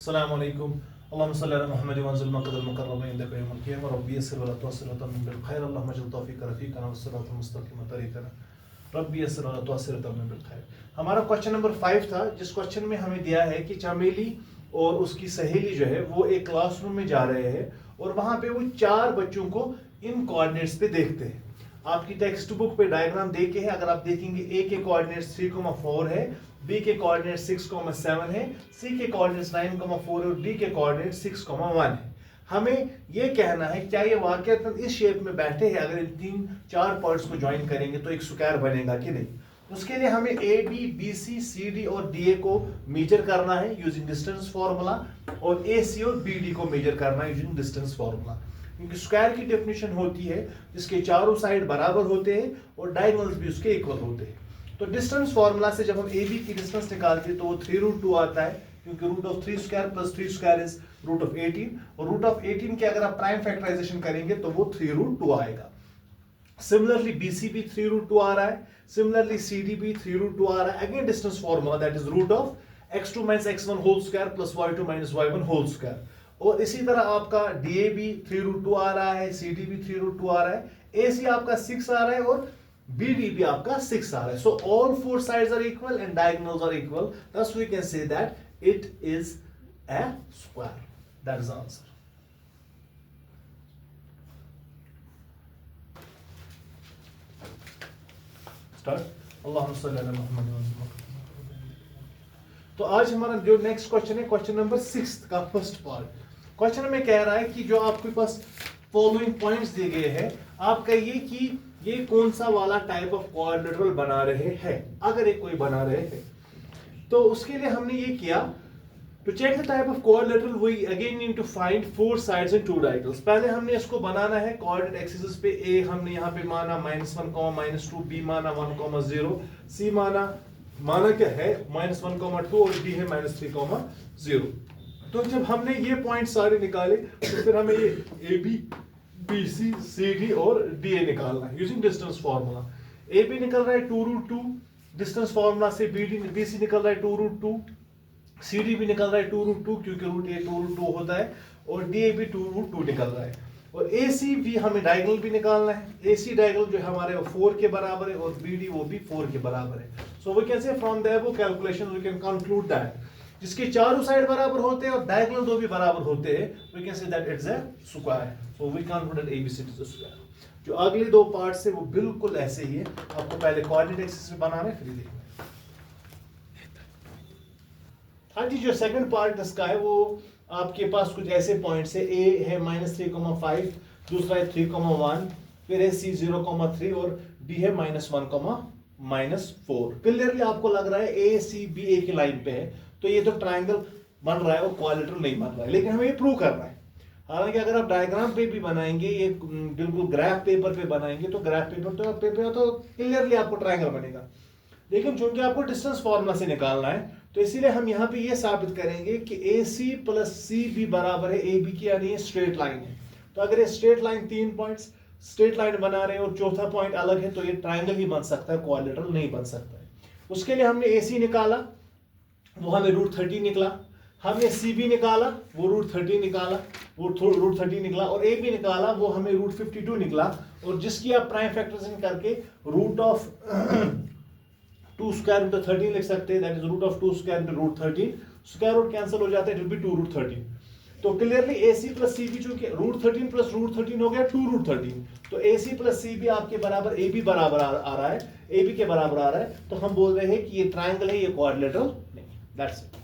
अस्सलाम वालेकुम अल्लाहुम्मा सल्ली अला मुहम्मद वंज़िल मक़दल मुकर्रम इंदका यौमल क़ियामह रब्बी यस्सिर वला तुअस्सिर वतम्मिम बिल खैर अल्लाहुम्मा जल तौफीक रफ़ीक़ना वस्सिरातुल मुस्तक़ीम तरीक़ना रब्बी यस्सिर वला तुअस्सिर वतम्मिम बिल खैर। हमारा क्वेश्चन नंबर 5 था, जिस क्वेश्चन में हमें दिया है कि चमेली और उसकी सहेली जो है वो एक क्लासरूम में जा रहे हैं और वहां पे वो 4 बच्चों को इन कोऑर्डिनेट्स पे देखते हैं। आपकी टेक्स्ट बुक पे डायग्राम देके है, अगर आप देखेंगे ए के कोऑर्डिनेट्स 3,4 है, बी के कोऑर्डिनेट्स 6,7 है, सी के कोऑर्डिनेट्स 9,4 और डी के कोऑर्डिनेट्स 6,1 है। हमें ये कहना है क्या ये वाकईतन इस शेप में बैठे हैं, अगर इन 3-4 पॉइंट्स को ज्वाइन करेंगे तो एक स्क्वायर बनेगा कि नहीं। उसके लिए हमें A B B C C D और डी ए को मेजर करना है यूजिंग डिस्टेंस फॉर्मूला, और ए सी और बी डी को मेजर करना है यूजिंग डिस्टेंस फॉर्मूला। क्योंकि स्क्वायर की डेफिनेशन होती है जिसके चारों साइड बराबर होते हैं और डायगोनल्स भी उसके इक्वल होते हैं। तो डिस्टेंस फॉर्मूला से जब हम ए बी की डिस्टेंस निकालते हैं तो वो 3√2 आता है, क्योंकि root of 3 square plus 3 square is root of 18, और रूट ऑफ 18 के अगर आप प्राइम फैक्टराइजेशन करेंगे तो वो 3√2 आएगा। सिमिलरली BC भी 3√2 आ रहा है, सिमिलरली CD भी 3√2 आ रहा है। Again distance formula that is root of x2 minus x1 whole square plus y2 minus y1 whole square. और इसी तरह आपका DA भी 3√2 आ रहा है, CD भी 3√2 आ रहा है, AC आपका 6 आ रहा है और BD भी आपका 6 आ रहा है। So all 4 sides are equal and diagonals are equal, thus we can say that it is a square. That is the answer. तो आज हमारा जो नेक्स्ट क्वेश्चन है, क्वेश्चन नंबर 6 का फर्स्ट पार्ट। क्वेश्चन में कह रहा है कि जो आपके पास फॉलोइंग पॉइंट्स दिए गए हैं, आप कहिए कि ये कौन सा वाला टाइप ऑफ क्वाड्रिलेटरल बना रहे हैं। अगर ये कोई बना रहे हैं तो उसके लिए हमने ये किया, to check the type of quadrilateral we again need to find 4 sides and 2 diagonals। पहले हमने इसको बनाना है कोऑर्डिनेट एक्सिस पे। a हमने यहाँ पे माना -1, -2, b माना 1, 0, c माना क्या है -1, 2 और d है -3, 0। तो जब हमने ये पॉइंट सारे निकाले तो फिर हमें ये a b b c c d और d a निकालना है using distance formula. a b निकल रहा है 2√2, डिस्टेंस फार्मूला से b c निकल रहा है 2√2, CD भी निकल रहा है 2√2 क्योंकि रूट ए 2√2 होता है, और DA भी 2√2 निकल रहा है, और AC भी हमें डायगोनल भी निकालना है। AC डायगोनल जो हमारे 4 के बराबर है और BD वो भी 4 के बराबर है। So we can say from the above calculation we can conclude that जिसके चारों साइड बराबर होते हैं और डायगोनल दो भी बराबर होते हैं, we can say that it's a square. So we concluded ABC is a square. जो अगले दो पार्ट्स है वो बिल्कुल ऐसे ही है, आपको पहले कोऑर्डिनेट एक्सिस में बनाना है फिर देखना। हाँ जी, जो सेकंड पार्ट इसका है वो आपके पास कुछ ऐसे पॉइंट्स है। A है -3,5, दूसरा है 3,1, फिर है C 0,3 और D है -1, -4। क्लियरली आपको लग रहा है A C B A की लाइन पे है, तो ये तो ट्रायंगल बन रहा है और क्वाड्रिलेटरल नहीं बन रहा है, लेकिन हमें ये प्रूव करना है। हालांकि अगर आप डायग्राम पे भी बनाएंगे, ये बिल्कुल ग्राफ पेपर पे बनाएंगे तो ग्राफ पेपर तो क्लियरली आपको ट्रायंगल बनेगा, लेकिन चूंकि आपको डिस्टेंस फॉर्मूला से निकालना है तो इसीलिए हम यहाँ पे ये साबित करेंगे कि AC प्लस CB बराबर है AB की, यानी ये स्ट्रेट लाइन है। तो अगर ये straight line 3 points straight line बना रहे हैं और चौथा पॉइंट अलग है तो ये ट्रायंगल ही बन सकता है, क्वाड्रिलेटरल नहीं बन सकता है। उसके लिए हमने AC निकाला, वो हमें √30 निकला, हमने CB निकाला, वो √30 निकाला, वो √30 निकला, और AB निकाला, वो हमें √52 निकला, और जिसकी आप प्राइम फैक्टराइजेशन करके रूट ऑफ 2 स्क्वायर इंटू 13 लिख सकते हैं, that is root of 2 square into √13। Square root cancel हो जाता है, इट विल बी 2√13। तो क्लियरली AC प्लस CB चूंकि √13 प्लस √13 हो गया 2√13, तो AC प्लस CB आपके बराबर AB बराबर आ रहा है, AB के बराबर आ रहा है, तो हम बोल रहे हैं कि ये ट्रायंगल है, ये क्वाड्रिलेटरल नहीं। That's it.